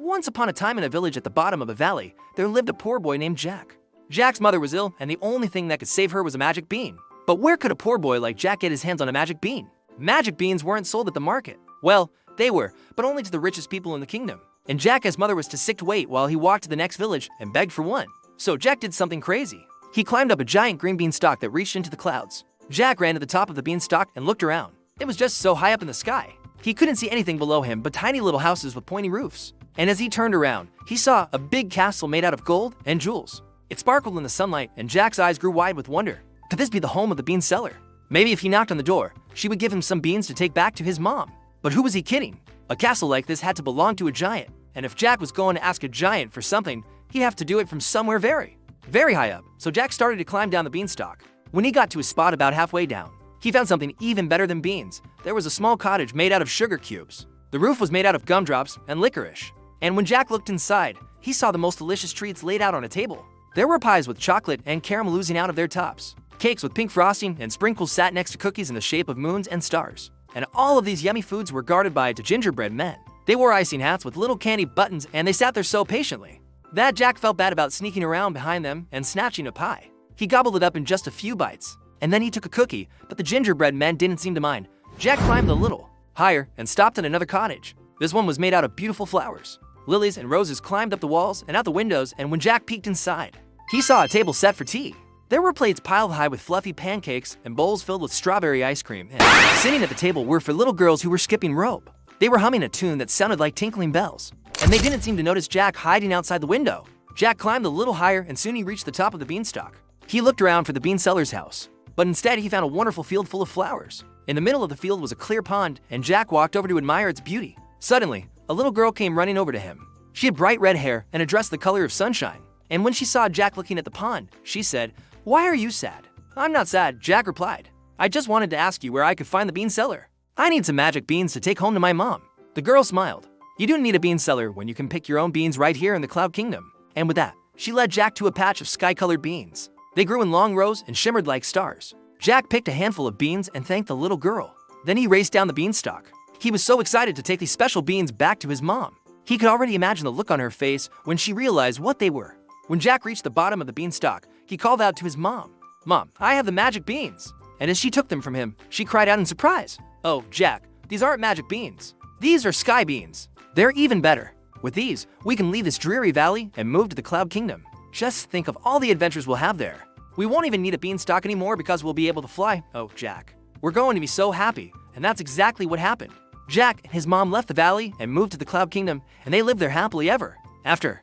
Once upon a time in a village at the bottom of a valley, there lived a poor boy named Jack. Jack's mother was ill, and the only thing that could save her was a magic bean. But where could a poor boy like Jack get his hands on a magic bean? Magic beans weren't sold at the market. Well, they were, but only to the richest people in the kingdom. And Jack's mother was too sick to wait while he walked to the next village and begged for one. So Jack did something crazy. He climbed up a giant green beanstalk that reached into the clouds. Jack ran to the top of the beanstalk and looked around. It was just so high up in the sky. He couldn't see anything below him but tiny little houses with pointy roofs. And as he turned around, he saw a big castle made out of gold and jewels. It sparkled in the sunlight, and Jack's eyes grew wide with wonder. Could this be the home of the bean seller? Maybe if he knocked on the door, she would give him some beans to take back to his mom. But who was he kidding? A castle like this had to belong to a giant. And if Jack was going to ask a giant for something, he'd have to do it from somewhere very, very high up. So Jack started to climb down the beanstalk. When he got to a spot about halfway down, he found something even better than beans. There was a small cottage made out of sugar cubes. The roof was made out of gumdrops and licorice. And when Jack looked inside, he saw the most delicious treats laid out on a table. There were pies with chocolate and caramel oozing out of their tops, cakes with pink frosting, and sprinkles sat next to cookies in the shape of moons and stars. And all of these yummy foods were guarded by the gingerbread men. They wore icing hats with little candy buttons, and they sat there so patiently that Jack felt bad about sneaking around behind them and snatching a pie. He gobbled it up in just a few bites, and then he took a cookie, but the gingerbread men didn't seem to mind. Jack climbed a little higher and stopped at another cottage. This one was made out of beautiful flowers. Lilies and roses climbed up the walls and out the windows, and when Jack peeked inside, he saw a table set for tea. There were plates piled high with fluffy pancakes and bowls filled with strawberry ice cream. And sitting at the table were for little girls who were skipping rope. They were humming a tune that sounded like tinkling bells, and they didn't seem to notice Jack hiding outside the window. Jack climbed a little higher, and soon he reached the top of the beanstalk. He looked around for the bean seller's house, but instead he found a wonderful field full of flowers. In the middle of the field was a clear pond, and Jack walked over to admire its beauty. Suddenly, a little girl came running over to him. She had bright red hair and a dress the color of sunshine. And when she saw Jack looking at the pond, she said, "Why are you sad?" "I'm not sad," Jack replied. "I just wanted to ask you where I could find the bean seller. I need some magic beans to take home to my mom." The girl smiled. "You don't need a bean seller when you can pick your own beans right here in the Cloud Kingdom." And with that, she led Jack to a patch of sky-colored beans. They grew in long rows and shimmered like stars. Jack picked a handful of beans and thanked the little girl. Then he raced down the beanstalk. He was so excited to take these special beans back to his mom. He could already imagine the look on her face when she realized what they were. When Jack reached the bottom of the beanstalk, he called out to his mom, "Mom, I have the magic beans." And as she took them from him, she cried out in surprise, "Oh, Jack, these aren't magic beans. These are sky beans. They're even better. With these, we can leave this dreary valley and move to the Cloud Kingdom. Just think of all the adventures we'll have there. We won't even need a beanstalk anymore because we'll be able to fly." "Oh, Jack, we're going to be so happy." And that's exactly what happened. Jack and his mom left the valley and moved to the Cloud Kingdom, and they lived there happily ever after.